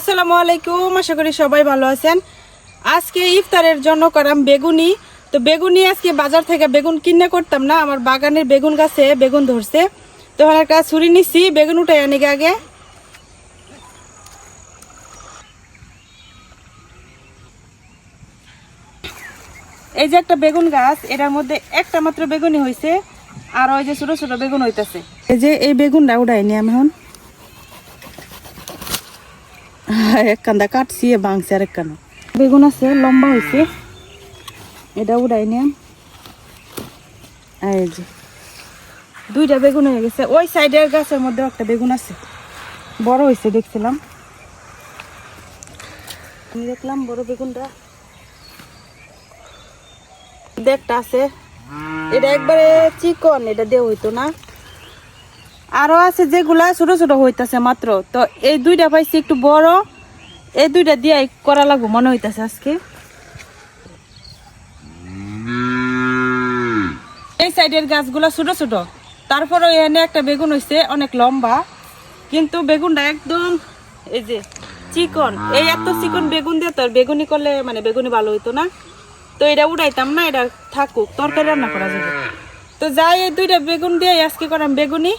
আসসালামু আলাইকুম, আশা করি সবাই ভালো আছেন। আজকে ইফতারের জন্য করাম বেগুনি। তো বেগুনি আজকে বাজার থেকে বেগুন কিনে করতাম না, আমার বাগানের বেগুন গাছে বেগুন ধরছে। তো একটা ছুরি নিচ্ছি, বেগুন উঠাই আনি আগে। এই যে একটা বেগুন গাছ, এটার মধ্যে একটা মাত্র বেগুনি হয়েছে, আর ওই যে ছোট ছোট বেগুন হইতেছে। এই যে এই বেগুনটা উঠাইনি আমি এখন এক কান্দা কাটছি, ভাঙছে আর এক কানা বেগুন আছে লম্বা হয়েছে, এটা উড়াই নিলাম। এই যে দুইটা বেগুন হয়ে গেছে। ওই সাইডের গাছের মধ্যে একটা বেগুন আছে, বড় হয়েছে দেখছিলাম, আমি দেখলাম বড় বেগুনটা দেখটা আছে। এটা একবারে চিকন, এটা দিয়ে হইতো না। আরো আছে যেগুলা ছোট ছোট হইতাছে মাত্র। তো এই দুইটা পাইছি একটু বড়, এই দুইটা দিয়ে করা লাগবো মনে হইতাছে আজকে। এই সাইডের গাছগুলা ছোট ছোট, তারপরে এখানে একটা বেগুন হইছে অনেক লম্বা, কিন্তু বেগুনটা একদম এই যে চিকন। এই এত চিকন বেগুন দিয়ে তো বেগুনি করলে মানে বেগুনি ভালো হইতো না। তো এটা উড়াইতাম না, এটা থাকুক, তরকারি রান্না করা যাবে। তো যাই, এই দুইটা বেগুন দিয়ে আজকে করাম বেগুনি।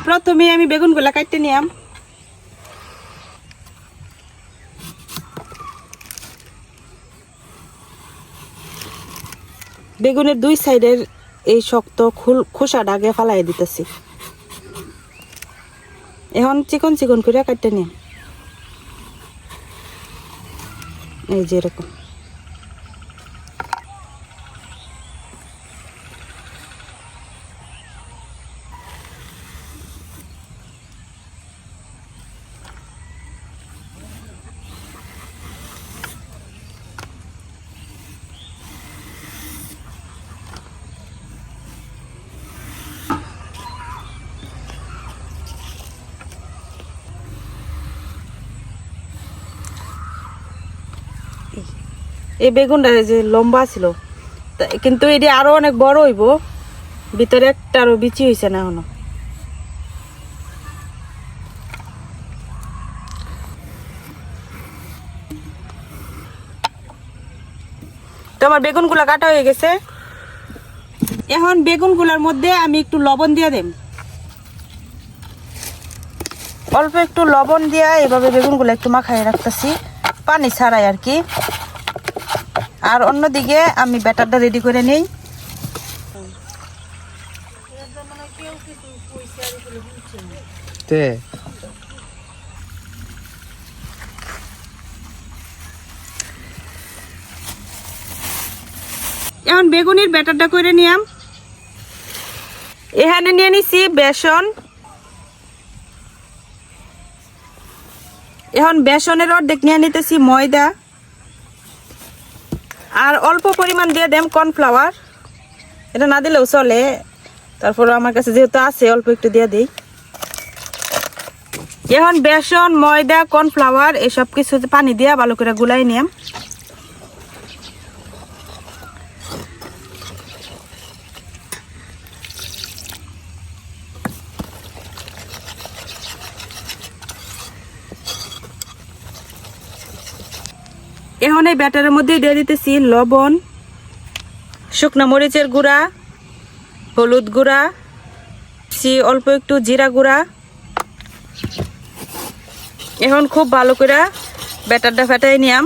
প্রথমে আমি বেগুনগুলা কাটতে নিলাম। বেগুনের দুই সাইডের এই শক্ত খোসাটা আগে ফালাই দিতেছি। এখন চিকন চিকন করে কাটতে নিলাম, এই যে এরকম। এই বেগুনটা যে লম্বা ছিল, কিন্তু এটি আরো অনেক বড় হইব, ভিতরে একটা আরো বিচি হয়েছে না এখনো। তো আমার বেগুনগুলা কাটা হয়ে গেছে। এখন বেগুনগুলার মধ্যে আমি একটু লবণ দিয়ে দেব, অল্প একটু লবণ দিয়া এভাবে বেগুনগুলো একটু মাখায় রাখতেছি, পানি ছাড়াই আর কি। আর অন্যদিকে আমি ব্যাটারটা রেডি করে নেই। এখন বেগুনির ব্যাটারটা করে নিলাম। এখানে নিয়ে নিছি বেসন। এখন বেসনের অর্ধেক নিয়ে নিতেছি ময়দা, আর অল্প পরিমাণ দিয়ে দেম কর্নফ্লাওয়ার। এটা না দিলেও চলে, তারপর আমার কাছে যেহেতু আছে অল্প একটু দিয়ে দিই। এখন বেসন, ময়দা, কর্নফ্লাওয়ার এসব কিছু পানি দিয়ে ভালো করে গুলাই নিলাম। এখন এই ব্যাটারের মধ্যে দিয়ে দিতেছি লবণ, শুকনো মরিচের গুঁড়া, হলুদ গুঁড়া, অল্প একটু জিরা গুঁড়া। এখন খুব ভালো করে ব্যাটারটা ফেটাই নিলাম।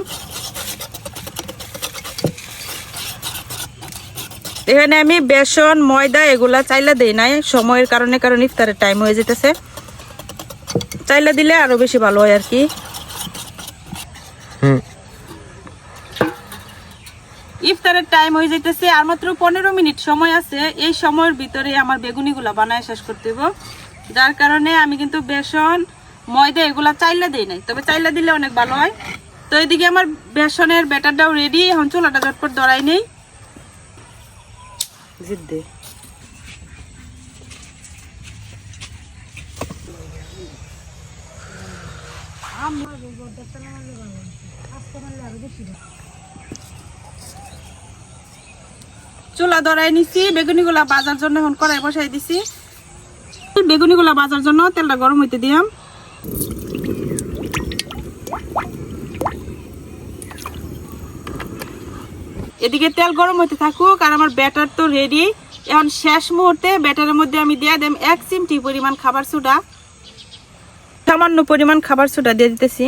এখানে আমি বেসন, ময়দা এগুলা চাইলা দেই নাই সময়ের কারণে, কারণ ইফতারের টাইম হয়ে যেতেছে। চাইলা দিলে আরো বেশি ভালো হয় আর কি। ইফতারের টাইম হয়ে যেতেছে, আর মাত্র 15 মিনিট সময় আছে। এই সময়ের ভিতরে আমার বেগুনিগুলা বানায় শেষ করতে হবে, যার কারণে আমি কিন্তু বেসন, ময়দা এগুলা চাইলা দেই নাই, তবে চাইলা দিলে অনেক ভালো হয়। তো এদিকে আমার বেসনের ব্যাটারটাও রেডি। এখন চুলাটা ঝটপট ধরাই নেই। জিদ্দে চুলা ধরাই নিছি, বেগুনিগুলা ভাজার জন্য এখন কড়াই বসাই দিছি। বেগুনিগুলো ভাজার জন্য তেলটা গরম হইতে দিলাম। এদিকে তেল গরম হইতে থাকুক আর আমার ব্যাটার তো রেডি। এখন শেষ মুহূর্তে ব্যাটারের মধ্যে আমি দিয়ে দেব 1 চিমটি পরিমাণ খাবার সোডা, সামান্য পরিমাণ খাবার সোডা দিয়ে দিতেছি।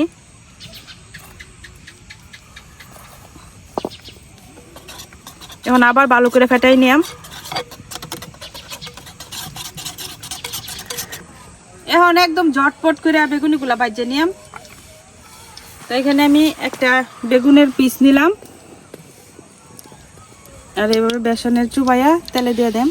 এখন আবার ভালো করে ফেটাই নিলাম। এখন একদম ঝটপট করে বেগুনিগুলা ভাজে নিলাম। তো এখানে আমি একটা বেগুনের পিস নিলাম আর এবার বেসনের চুবাইয়া তেলে দিয়ে দেন।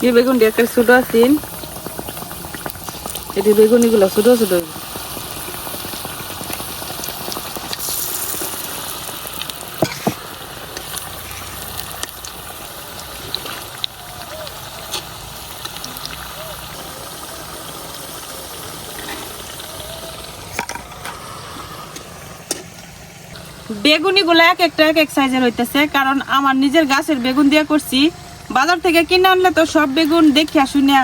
এই বেগুনটি একটা ছোট আছেন, এটি বেগুনিগুলো ছোট ছোট। বেগুনিগুলো এক একটা এক এক সাইজের হইতেছে, কারণ আমার নিজের গাছের বেগুন দিয়ে করছি। বাজার থেকে কিনে আনলে তো সব বেগুন দেখিয়া শুনে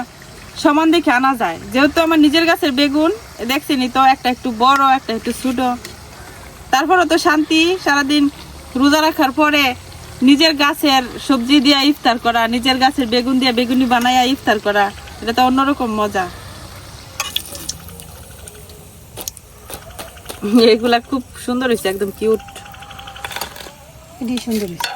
সমান দেখে আনা যায়, যেহেতু আমার নিজের গাছের বেগুন দেখছিনি তো, একটা একটু বড় একটা একটু ছোট। তারপরে তো শান্তি, সারাদিন রোজা রাখার পরে নিজের গাছের সবজি দিয়ে ইফতার করা, নিজের গাছের বেগুন দিয়ে বেগুনি বানাইয়া ইফতার করা, এটা তো অন্যরকম মজা। এগুলা খুব সুন্দর হয়েছে, একদম কিউট, সুন্দর হয়েছে।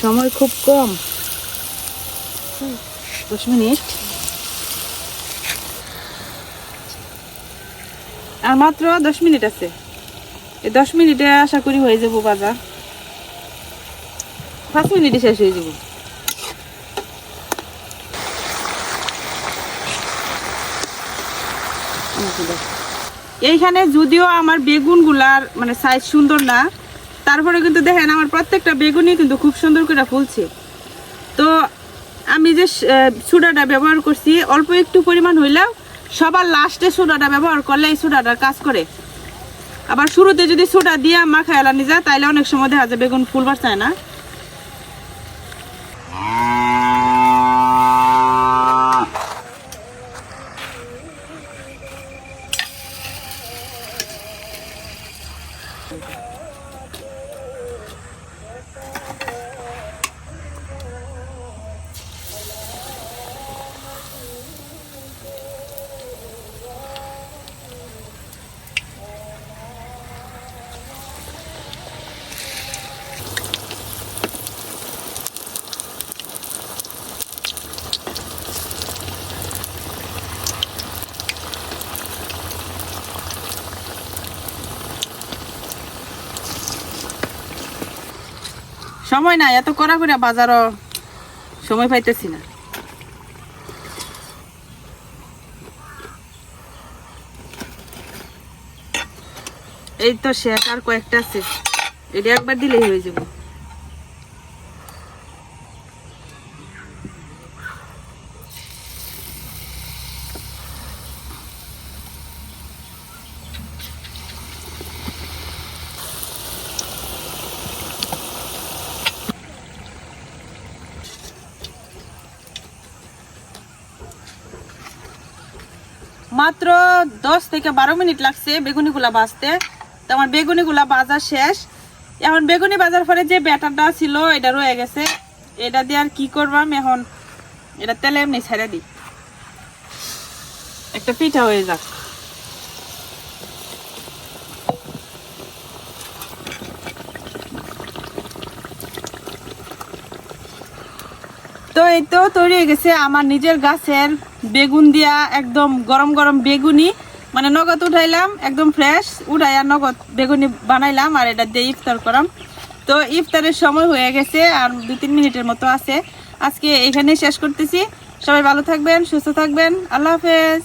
সময় খুব কম, 10 মিনিট আর মাত্র 10 মিনিট আছে। এই 10 মিনিটে আশা করি হয়ে যাবো ভাজা, 5 মিনিটে শেষ হয়ে যাব। এইখানে যদিও আমার বেগুনগুলার মানে সাইজ সুন্দর না, তারপরে কিন্তু দেখেন আমার প্রত্যেকটা বেগুনই কিন্তু খুব সুন্দর করে ফুলছে। তো আমি যে সোডাটা ব্যবহার করছি অল্প একটু পরিমাণ হইলেও সবার লাস্টে সোডাটা ব্যবহার করলে এই সোডাটার কাজ করে। আবার শুরুতে যদি সোডা দিয়ে মাখায় এলানি যায় তাইলে অনেক সময় দেখা যায় বেগুন ফুলবার চায় না। সময় নাই, এত করা করে বাজারও সময় পাইতেছি না। এই তো শেষ, আর কয়েকটা আছে, এটা একবার দিলেই হয়ে যাবে। মাত্র 10 থেকে 12 মিনিট লাগছে বেগুনিগুলা ভাজতে। তো আমার বেগুনিগুলা ভাজা শেষ। এখন বেগুনি ভাজার পরে যে ব্যাটারটা ছিল এটা রয়ে গেছে, এটা দিয়ে আর কি করবাম, এখন এটা তেলে এমনি ছেড়ে দিই, একটা পিঠা হয়ে যাক। তো এই তো তৈরি হয়ে গেছে আমার নিজের গাছের বেগুন দিয়া একদম গরম গরম বেগুনি, মানে নগদ উঠাইলাম একদম ফ্রেশ, উঠাইয়া নগদ বেগুনি বানাইলাম আর এটা দিয়ে ইফতার করাম। তো ইফতারের সময় হয়ে গেছে, আর 2-3 মিনিটের মতো আছে। আজকে এখানেই শেষ করতেছি। সবাই ভালো থাকবেন, সুস্থ থাকবেন, আল্লাহ হাফেজ।